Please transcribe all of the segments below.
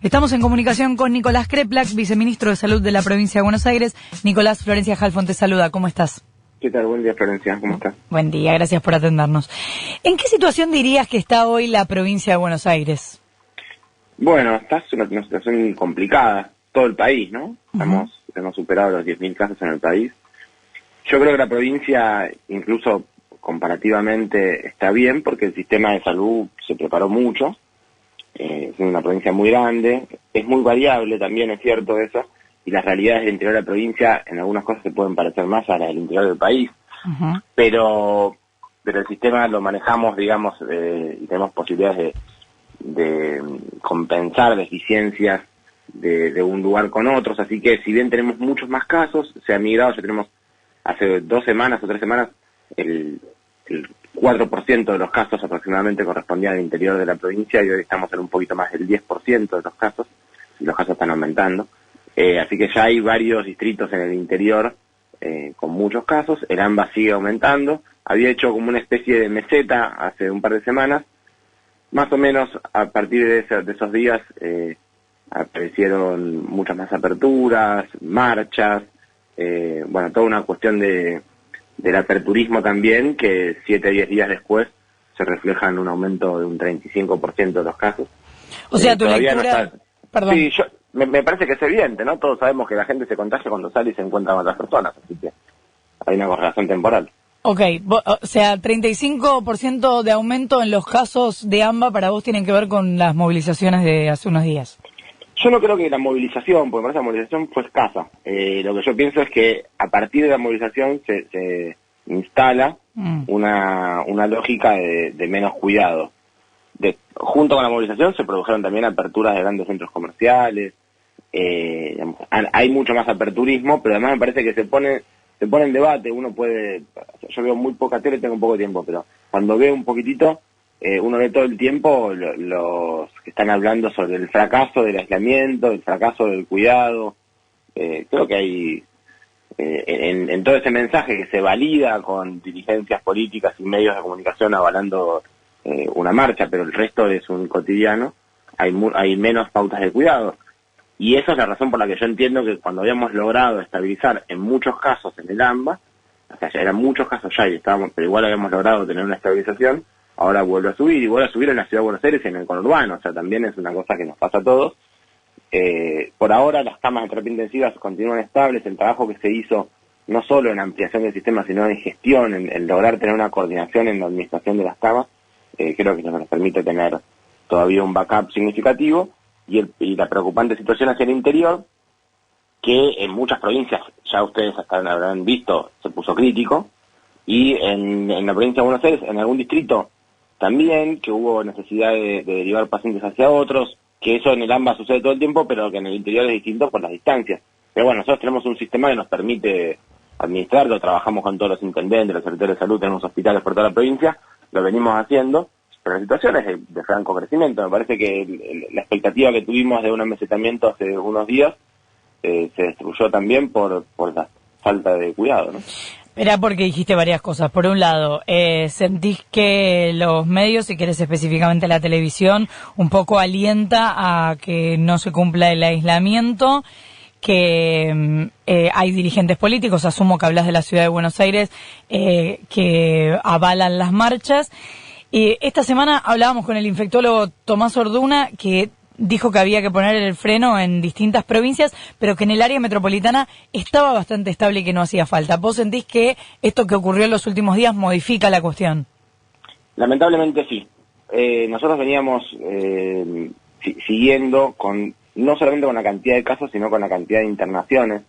Estamos en comunicación con Nicolás Kreplak, viceministro de Salud de la provincia de Buenos Aires. Nicolás, Florencia Halfon te saluda. ¿Cómo estás? ¿Qué tal? Buen día, Florencia. ¿Cómo estás? Buen día, gracias por atendernos. ¿En qué situación dirías que está hoy la provincia de Buenos Aires? Bueno, esta es una situación complicada. Todo el país, ¿no? Hemos superado los 10.000 casos en el país. Yo creo que la provincia, incluso comparativamente, está bien porque el sistema de salud se preparó mucho. Es una provincia muy grande, es muy variable también, es cierto eso, y las realidades del interior de la provincia en algunas cosas se pueden parecer más a las del interior del país, pero el sistema lo manejamos, digamos, y tenemos posibilidades de compensar deficiencias de un lugar con otros, así que si bien tenemos muchos más casos, se ha migrado, ya tenemos hace 2 semanas o 3 semanas el 4% de los casos aproximadamente correspondían al interior de la provincia y hoy estamos en un poquito más del 10% de los casos, y los casos están aumentando. Así que ya hay varios distritos en el interior con muchos casos. El AMBA sigue aumentando. Había hecho como una especie de meseta hace un par de semanas. Más o menos a partir de esos días aparecieron muchas más aperturas, marchas, bueno, toda una cuestión del aperturismo también, que 7 a 10 días después se refleja en un aumento de un 35% de los casos. O sea, tu lectura... Perdón. Sí, me parece que es evidente, ¿no? Todos sabemos que la gente se contagia cuando sale y se encuentra con otras personas, así que hay una correlación temporal. Ok, o sea, 35% de aumento en los casos de AMBA para vos tienen que ver con las movilizaciones de hace unos días. Yo no creo que la movilización, porque me parece que la movilización fue escasa. Lo que yo pienso es que a partir de la movilización se instala una lógica de menos cuidado. Junto con la movilización se produjeron también aperturas de grandes centros comerciales. Digamos, hay mucho más aperturismo, pero además me parece que se pone en debate. Uno puede, yo veo muy poca tele, tengo poco tiempo, pero cuando veo un poquitito, uno ve todo el tiempo los que están hablando sobre el fracaso del aislamiento, el fracaso del cuidado. Creo que hay en todo ese mensaje que se valida con dirigencias políticas y medios de comunicación avalando una marcha, pero el resto es un cotidiano, hay menos pautas de cuidado. Y esa es la razón por la que yo entiendo que cuando habíamos logrado estabilizar en muchos casos en el AMBA, o sea, ya eran muchos casos ya y estábamos, pero igual habíamos logrado tener una estabilización, ahora vuelve a subir, y vuelve a subir en la ciudad de Buenos Aires y en el conurbano, o sea, también es una cosa que nos pasa a todos. Por ahora las camas de terapia intensivas continúan estables, el trabajo que se hizo no solo en ampliación del sistema, sino en gestión, en lograr tener una coordinación en la administración de las camas, creo que nos permite tener todavía un backup significativo, y la preocupante situación hacia el interior, que en muchas provincias, ya ustedes hasta habrán visto, se puso crítico, y en la provincia de Buenos Aires, en algún distrito también, que hubo necesidad de derivar pacientes hacia otros, que eso en el AMBA sucede todo el tiempo, pero que en el interior es distinto por las distancias. Pero bueno, nosotros tenemos un sistema que nos permite administrarlo, trabajamos con todos los intendentes, los secretarios de salud, tenemos hospitales por toda la provincia, lo venimos haciendo, pero la situación es de franco crecimiento. Me parece que la expectativa que tuvimos de un amesetamiento hace unos días se destruyó también por la falta de cuidado, ¿no? Era porque dijiste varias cosas. Por un lado, sentís que los medios, si querés específicamente la televisión, un poco alienta a que no se cumpla el aislamiento, que hay dirigentes políticos, asumo que hablas de la ciudad de Buenos Aires, que avalan las marchas. Esta semana hablábamos con el infectólogo Tomás Orduna, que dijo que había que poner el freno en distintas provincias, pero que en el área metropolitana estaba bastante estable y que no hacía falta. ¿Vos sentís que esto que ocurrió en los últimos días modifica la cuestión? Lamentablemente sí. Nosotros veníamos siguiendo no solamente con la cantidad de casos, sino con la cantidad de internaciones,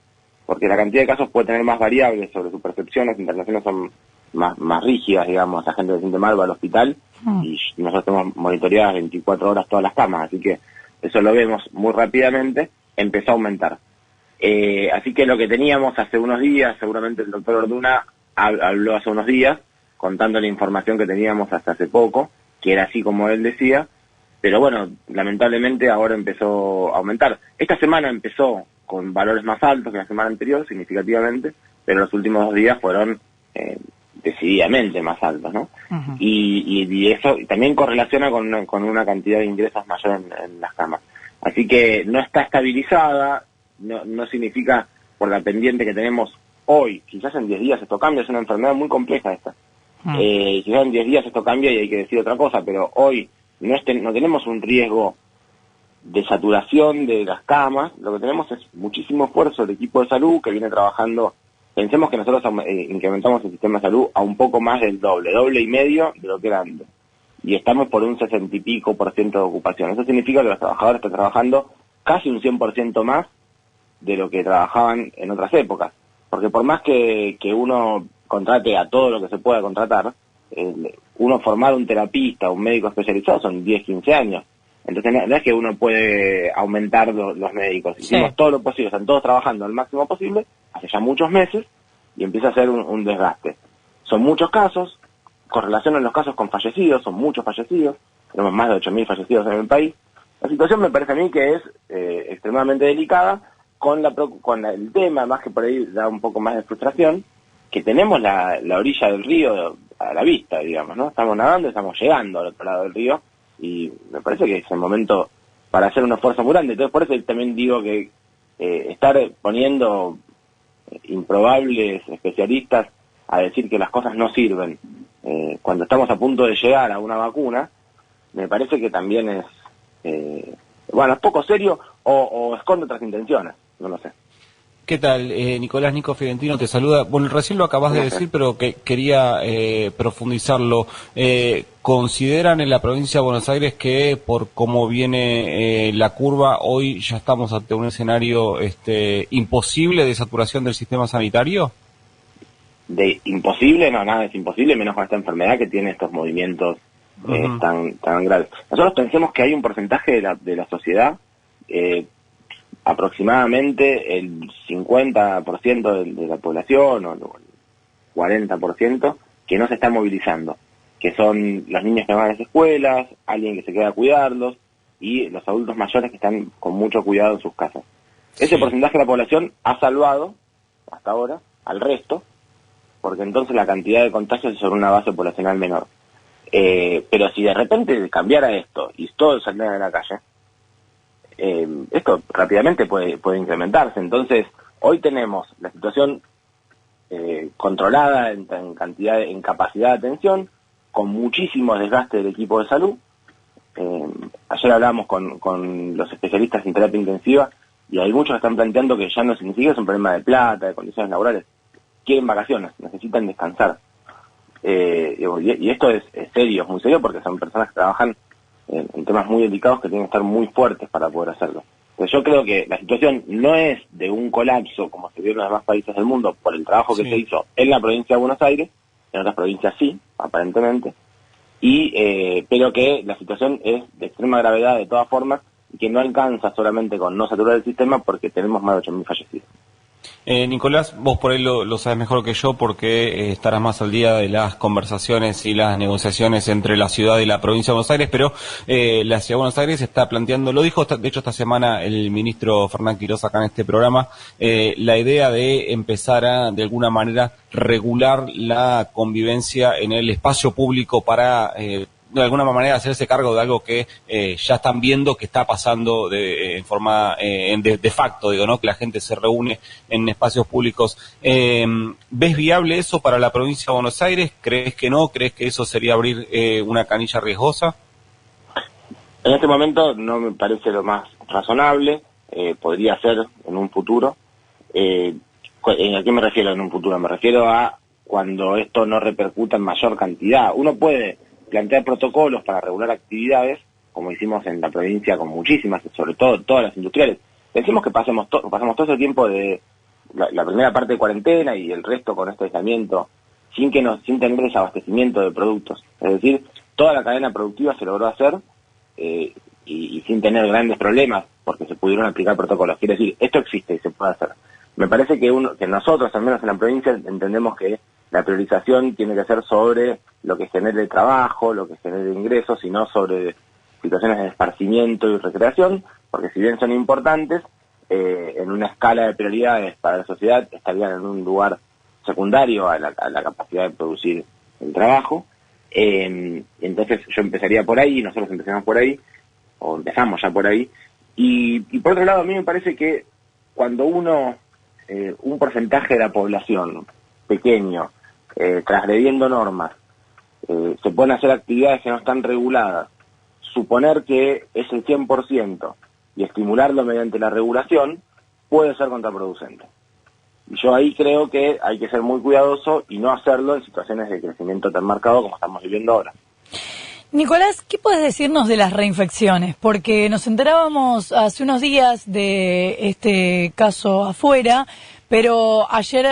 porque la cantidad de casos puede tener más variables sobre su percepción, las internaciones son más rígidas, digamos, la gente se siente mal, va al hospital, y nosotros tenemos monitoreadas 24 horas todas las camas, así que eso lo vemos muy rápidamente, empezó a aumentar. Así que lo que teníamos hace unos días, seguramente el doctor Orduna habló hace unos días, contando la información que teníamos hasta hace poco, que era así como él decía, pero bueno, lamentablemente ahora empezó a aumentar. Esta semana empezó con valores más altos que la semana anterior, significativamente, pero los últimos 2 días fueron decididamente más altos, ¿no? Y eso también correlaciona con una cantidad de ingresos mayor en las camas. Así que no está estabilizada, no significa por la pendiente que tenemos hoy, quizás en 10 días esto cambia, es una enfermedad muy compleja esta. Quizás en 10 días esto cambia y hay que decir otra cosa, pero hoy no tenemos un riesgo de saturación de las camas, lo que tenemos es muchísimo esfuerzo del equipo de salud que viene trabajando. Pensemos que nosotros incrementamos el sistema de salud a un poco más del doble y medio de lo que era antes. Y estamos por un 60 y pico % de ocupación. Eso significa que los trabajadores están trabajando casi un 100% más de lo que trabajaban en otras épocas. Porque por más que uno contrate a todo lo que se pueda contratar, uno formar un terapista, un médico especializado son 10, 15 años. Entonces no es que uno puede aumentar los médicos. Hicimos todo lo posible, están todos trabajando al máximo posible, hace ya muchos meses, y empieza a ser un desgaste. Son muchos casos, correlacionan los casos con fallecidos, son muchos fallecidos, tenemos más de 8.000 fallecidos en el país. La situación me parece a mí que es extremadamente delicada, con el tema, más que por ahí da un poco más de frustración, que tenemos la orilla del río a la vista, digamos, ¿no? Estamos nadando, estamos llegando al otro lado del río, y me parece que es el momento para hacer un esfuerzo muy grande. Entonces por eso también digo que estar poniendo improbables especialistas a decir que las cosas no sirven cuando estamos a punto de llegar a una vacuna, me parece que también es es poco serio o esconde otras intenciones, no lo sé. ¿Qué tal, Nicolás? Nico Fiorentino te saluda. Bueno, recién lo acabas de decir, pero que quería profundizarlo. ¿Consideran en la provincia de Buenos Aires que por cómo viene la curva, hoy ya estamos ante un escenario imposible de saturación del sistema sanitario? De imposible, no, nada es imposible, menos con esta enfermedad que tiene estos movimientos tan graves. Nosotros pensemos que hay un porcentaje de la sociedad, aproximadamente el 50% de la población o el 40% que no se está movilizando, que son los niños que van a las escuelas, alguien que se queda a cuidarlos y los adultos mayores que están con mucho cuidado en sus casas. Ese porcentaje de la población ha salvado hasta ahora al resto, porque entonces la cantidad de contagios es sobre una base poblacional menor. Pero si de repente cambiara esto y todos salieran a la calle, esto rápidamente puede incrementarse. Entonces, hoy tenemos la situación controlada en capacidad de atención, con muchísimo desgaste del equipo de salud. Ayer hablábamos con los especialistas en terapia intensiva y hay muchos que están planteando que ya no significa es un problema de plata, de condiciones laborales. Quieren vacaciones, necesitan descansar. Y esto es serio, es muy serio, porque son personas que trabajan en temas muy delicados que tienen que estar muy fuertes para poder hacerlo. Entonces yo creo que la situación no es de un colapso como se vio en los demás países del mundo por el trabajo que se hizo en la provincia de Buenos Aires, en otras provincias sí, aparentemente, pero que la situación es de extrema gravedad de todas formas y que no alcanza solamente con no saturar el sistema porque tenemos más de 8.000 fallecidos. Nicolás, vos por ahí lo sabes mejor que yo porque estarás más al día de las conversaciones y las negociaciones entre la ciudad y la provincia de Buenos Aires, pero la ciudad de Buenos Aires está planteando, lo dijo de hecho esta semana el ministro Fernán Quirós acá en este programa, la idea de empezar a de alguna manera regular la convivencia en el espacio público para de alguna manera hacerse cargo de algo que ya están viendo que está pasando en forma de facto, digo, ¿no? Que la gente se reúne en espacios públicos. ¿Ves viable eso para la provincia de Buenos Aires? ¿Crees que no? ¿Crees que eso sería abrir una canilla riesgosa? En este momento no me parece lo más razonable, podría ser en un futuro. ¿A qué me refiero en un futuro? Me refiero a cuando esto no repercuta en mayor cantidad. Uno puede plantear protocolos para regular actividades, como hicimos en la provincia con muchísimas, sobre todo todas las industriales. Decimos que pasamos todo ese tiempo de la primera parte de cuarentena y el resto con este aislamiento sin tener desabastecimiento de productos. Es decir, toda la cadena productiva se logró hacer y sin tener grandes problemas porque se pudieron aplicar protocolos. Quiere decir, esto existe y se puede hacer. Me parece que nosotros, al menos en la provincia, entendemos que la priorización tiene que ser sobre lo que genere trabajo, lo que genere ingresos, y no sobre situaciones de esparcimiento y recreación, porque si bien son importantes, en una escala de prioridades para la sociedad estarían en un lugar secundario a la capacidad de producir el trabajo. Entonces yo empezaría por ahí, nosotros empezamos por ahí, o empezamos ya por ahí, Y por otro lado, a mí me parece que cuando un porcentaje de la población pequeño, transgrediendo normas, se pueden hacer actividades que no están reguladas, suponer que es el 100% y estimularlo mediante la regulación puede ser contraproducente. Y yo ahí creo que hay que ser muy cuidadoso y no hacerlo en situaciones de crecimiento tan marcado como estamos viviendo ahora. Nicolás, ¿qué puedes decirnos de las reinfecciones? Porque nos enterábamos hace unos días de este caso afuera, pero ayer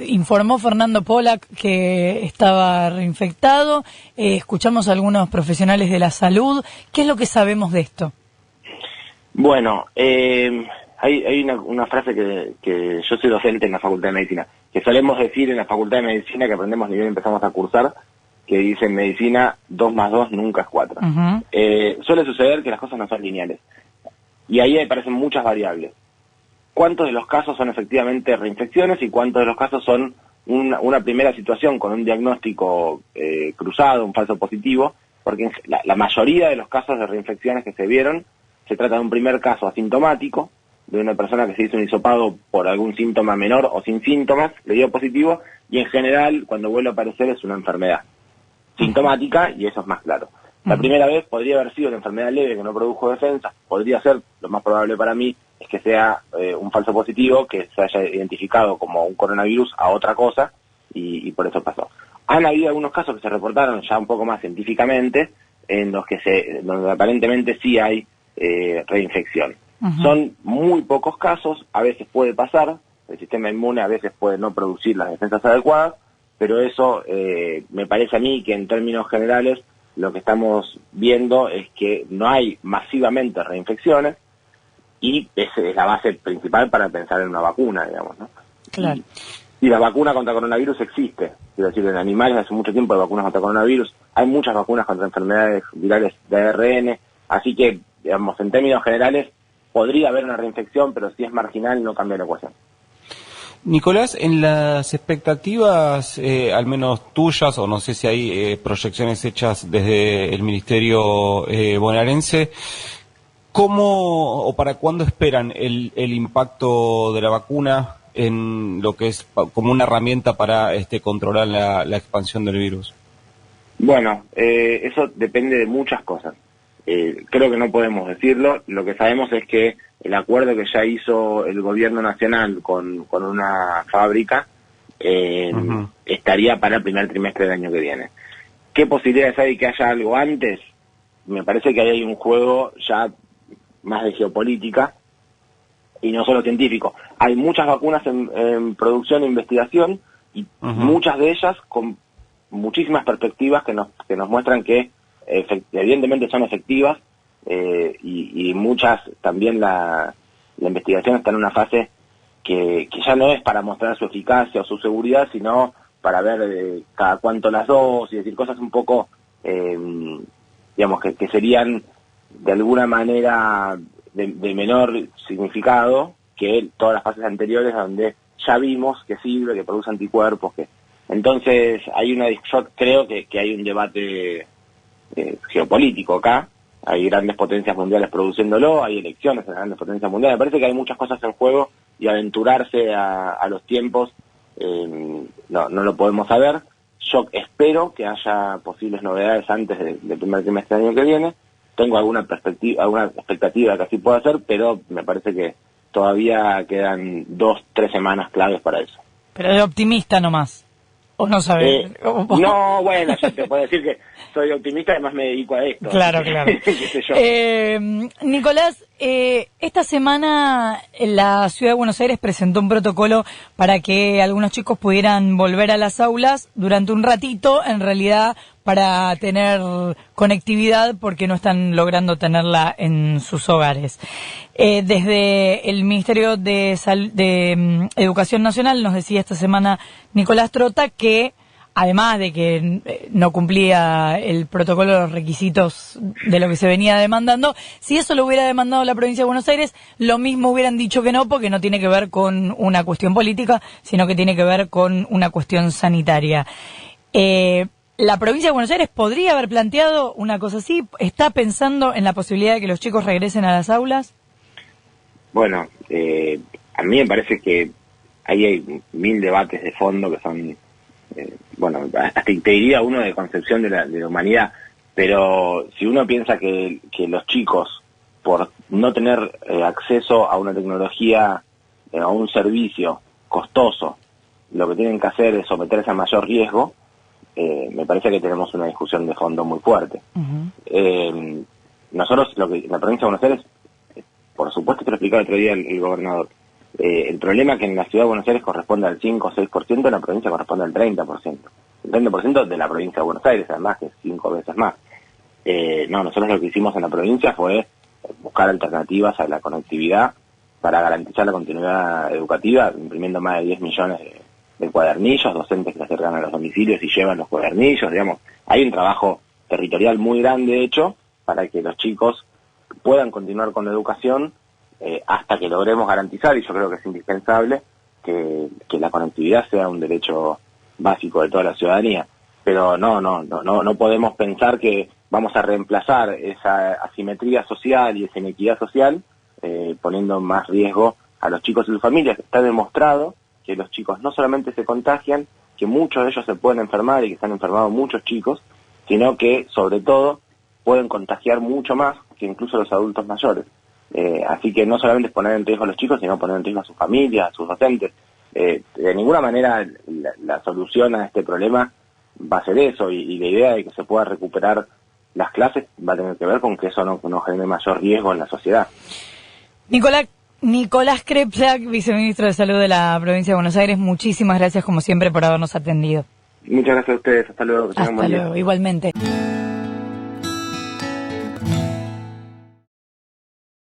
informó Fernando Pollack que estaba reinfectado. Escuchamos a algunos profesionales de la salud. ¿Qué es lo que sabemos de esto? Bueno, hay una frase que yo soy docente en la Facultad de Medicina, que solemos decir en la Facultad de Medicina, que aprendemos ni bien empezamos a cursar, que dice en medicina 2 más 2 nunca es 4. Suele suceder que las cosas no son lineales. Y ahí aparecen muchas variables. ¿Cuántos de los casos son efectivamente reinfecciones y cuántos de los casos son una primera situación con un diagnóstico cruzado, un falso positivo? Porque la mayoría de los casos de reinfecciones que se vieron, se trata de un primer caso asintomático, de una persona que se hizo un hisopado por algún síntoma menor o sin síntomas, le dio positivo, y en general, cuando vuelve a aparecer, es una enfermedad sintomática, y eso es más claro. La primera vez podría haber sido una enfermedad leve que no produjo defensa, podría ser, lo más probable para mí, es que sea un falso positivo, que se haya identificado como un coronavirus a otra cosa, y por eso pasó. Han habido algunos casos que se reportaron ya un poco más científicamente, en los que donde aparentemente sí hay reinfección. Son muy pocos casos, a veces puede pasar, el sistema inmune a veces puede no producir las defensas adecuadas, pero eso me parece a mí que en términos generales lo que estamos viendo es que no hay masivamente reinfecciones, y esa es la base principal para pensar en una vacuna, digamos, ¿no? Claro. Y la vacuna contra coronavirus existe, quiero decir, en animales hace mucho tiempo hay vacunas contra coronavirus, hay muchas vacunas contra enfermedades virales de ARN, así que, digamos, en términos generales podría haber una reinfección, pero si es marginal no cambia la ecuación. Nicolás, en las expectativas, al menos tuyas, o no sé si hay proyecciones hechas desde el Ministerio bonaerense, ¿cómo o para cuándo esperan el impacto de la vacuna en lo que es como una herramienta para controlar la expansión del virus? Bueno, eso depende de muchas cosas. Creo que no podemos decirlo. Lo que sabemos es que el acuerdo que ya hizo el gobierno nacional con una fábrica estaría para el primer trimestre del año que viene. ¿Qué posibilidades hay de que haya algo antes? Me parece que ahí hay un juego ya más de geopolítica y no solo científico. Hay muchas vacunas en producción e investigación, y muchas de ellas con muchísimas perspectivas que nos muestran que evidentemente son efectivas, y muchas también la investigación está en una fase que ya no es para mostrar su eficacia o su seguridad, sino para ver cada cuánto las dosis, y decir cosas un poco, digamos, que serían de alguna manera de menor significado que todas las fases anteriores, donde ya vimos que sirve, que produce anticuerpos, entonces yo creo que hay un debate geopolítico acá. Hay grandes potencias mundiales produciéndolo, hay elecciones en grandes potencias mundiales. Me parece que hay muchas cosas en juego, y aventurarse a los tiempos no lo podemos saber. Yo espero que haya posibles novedades antes del primer trimestre del año que viene. Tengo alguna expectativa de que así pueda ser, pero me parece que todavía quedan 2-3 semanas claves para eso. Pero de optimista nomás. ¿O no sabes? No, bueno, yo te puedo decir que soy optimista, además me dedico a esto. Claro, claro. ¿Qué sé yo? Nicolás, esta semana la Ciudad de Buenos Aires presentó un protocolo para que algunos chicos pudieran volver a las aulas durante un ratito, en realidad para tener conectividad, porque no están logrando tenerla en sus hogares. Desde el Ministerio de Educación Nacional nos decía esta semana Nicolás Trota que, además de que no cumplía el protocolo, los requisitos de lo que se venía demandando, si eso lo hubiera demandado la provincia de Buenos Aires, lo mismo hubieran dicho que no, porque no tiene que ver con una cuestión política, sino que tiene que ver con una cuestión sanitaria. ¿La provincia de Buenos Aires podría haber planteado una cosa así? ¿Está pensando en la posibilidad de que los chicos regresen a las aulas? Bueno, a mí me parece que ahí hay 1000 debates de fondo que son, bueno, hasta te diría uno de concepción de la humanidad, pero si uno piensa que los chicos, por no tener acceso a una tecnología, a un servicio costoso, lo que tienen que hacer es someterse a mayor riesgo, me parece que tenemos una discusión de fondo muy fuerte. Nosotros, la provincia de Buenos Aires, por supuesto, te lo explicaba el otro día el gobernador, el problema es que en la ciudad de Buenos Aires corresponde al 5 o 6%, en la provincia corresponde al 30%. El 30% de la provincia de Buenos Aires, además, que es 5 veces más. Nosotros lo que hicimos en la provincia fue buscar alternativas a la conectividad para garantizar la continuidad educativa, imprimiendo más de 10 millones de cuadernillos, docentes que se acercan a los domicilios y llevan los cuadernillos, digamos. Hay un trabajo territorial muy grande hecho para que los chicos puedan continuar con la educación hasta que logremos garantizar, y yo creo que es indispensable, que la conectividad sea un derecho básico de toda la ciudadanía. Pero no podemos pensar que vamos a reemplazar esa asimetría social y esa inequidad social poniendo en más riesgo a los chicos y sus familias. Está demostrado que los chicos no solamente se contagian, que muchos de ellos se pueden enfermar y que se han enfermado muchos chicos, sino que, sobre todo, pueden contagiar mucho más que incluso los adultos mayores. Así que no solamente es poner en riesgo a los chicos, sino poner en riesgo a sus familias, a sus docentes. De ninguna manera la solución a este problema va a ser eso, y la idea de que se pueda recuperar las clases va a tener que ver con que eso no genere mayor riesgo en la sociedad. Nicolás Krepsak, viceministro de Salud de la provincia de Buenos Aires, muchísimas gracias como siempre por habernos atendido. Muchas gracias a ustedes, hasta luego. Hasta luego, igualmente.